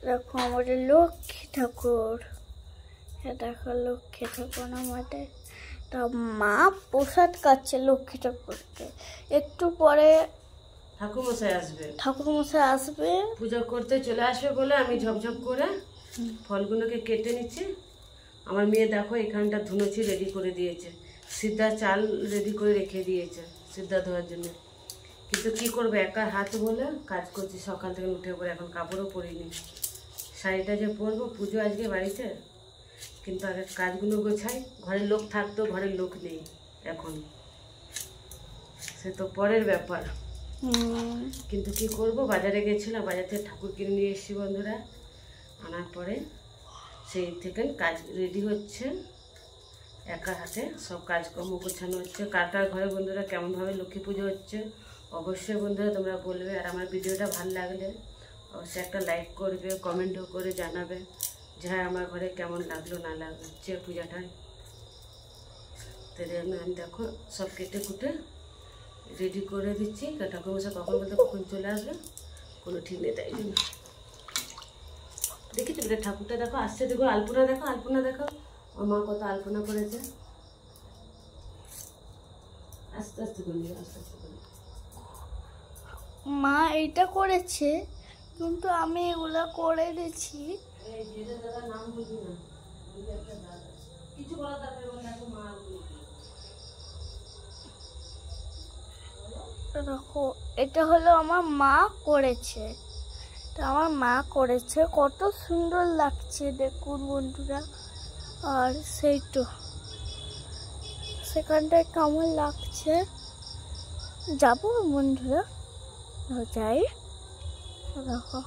দেখো আমাদের লক্ষ্মী ঠাকুর, দেখো লক্ষ্মী ঠাকুর আমাদের। তা মা প্রসাদ খাচ্ছে লক্ষ্মী ঠাকুরকে। একটু পরে ঠাকুরমশাই আসবে পূজা করতে চলে আসবে বলে আমি ঝপঝপ করে ফলগুলোকে কেটে নিচ্ছি। আমার মেয়ে দেখো এখানটা ধুনুচি রেডি করে দিয়েছে, সিদ্ধা চাল রেডি করে রেখে দিয়েছে সিদ্ধা ধোয়ার জন্য। কিন্তু কি করবো, একা হাত বলে কাজ করছি সকাল থেকে উঠে পড়ে, এখন কাপড়ও পরিনি। শাড়িটা যে পরবো, পুজো আজকে বাড়িতে, কিন্তু আগে কাজগুলো গোছাই। ঘরের লোক থাকতো, ঘরের লোক নেই এখন, সে তো পরের ব্যাপার। কিন্তু কি করব, বাজারে গেছিলাম, বাজার থেকে ঠাকুর কিনে নিয়ে এসেছি বন্ধুরা। আনার পরে সেই থেকে কাজ রেডি হচ্ছে, একা হাতে সব কাজকর্ম গোছানো হচ্ছে। কার কার ঘরে বন্ধুরা কেমনভাবে লক্ষ্মী পুজো হচ্ছে অবশ্যই বন্ধুরা তোমরা বলবে। আর আমার ভিডিওটা ভালো লাগলে অবশ্যই একটা লাইক করবে, কমেন্টও করে জানাবে যে হ্যাঁ আমার ঘরে কেমন লাগলো না লাগছে পূজাটায়। তাই আমি দেখো সব কেটে কুটে রেডি করে দিচ্ছি। ঠাকুরমশাই কখন বলতে কখন চলে আসবে কোনো ঠিক নেই, তাই জন্য দেখি তো ঠাকুরটা দেখো আসছে। দেখো আলপনা দেখো, আলপনা দেখো আমার মা কত আলপনা করেছে। আস্তে আস্তে করে আস্তে আস্তে করে মা এইটা করেছে, কিন্তু আমি এগুলা করে দিচ্ছি। দাদার নাম বলবি না, কিছু বলার দরকার দেখো মা। দেখো এটা হলো আমার মা করেছে, আমার মা করেছে, কত সুন্দর লাগছে দেখুন বন্ধুরা। আর সেই তো সেখানটায় কেমন লাগছে, যাবো বন্ধুরা, যাই। দেখো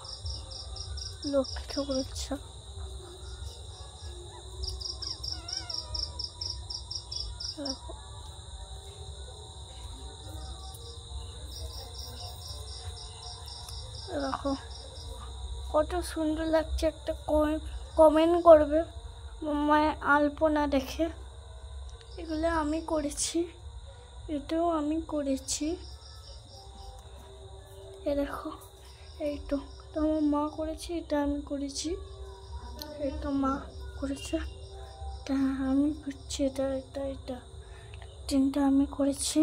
লক্ষ্মী ঠাকুর, দেখো দেখো কত সুন্দর লাগছে। একটা কমেন্ট করবে মায়ের আলপনা দেখে। এগুলো আমি করেছি, এটাও আমি করেছি। এ দেখো এই তো আমার মা করেছে, এটা আমি করেছি, এই তো মা করেছে, এটা আমি করছি, এটা এটা এটা তিনটা আমি করেছি।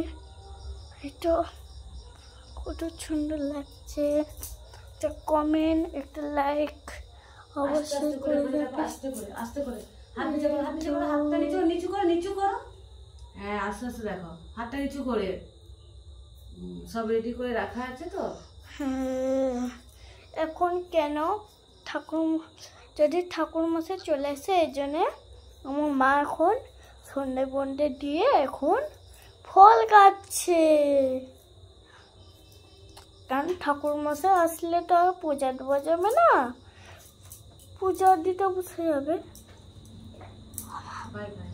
এটা কত সুন্দর লাগছে। একটা কমেন্ট, একটা লাইক অবশ্যই করে দেবে। আস্তে করে আস্তে করে হাত নিচু করো, হাত নিচু করো, হাতটা নিচু করো, নিচু করো। হ্যাঁ আস্তে আস্তে দেখো, হাতটা নিচু করে। সব রেডি করে রাখা আছে তো। হ্যাঁ এখন কেন যদি ঠাকুরমশাই চলে আসে, এই জন্যে আমার মা এখন সন্ধে বন্ধে দিয়ে এখন ফল কাটছে। কারণ ঠাকুরমশাই আসলে তো পূজা দেওয়া যাবে না, পূজা দিতে বসে যাবে। Bye bye.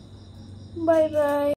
Bye bye.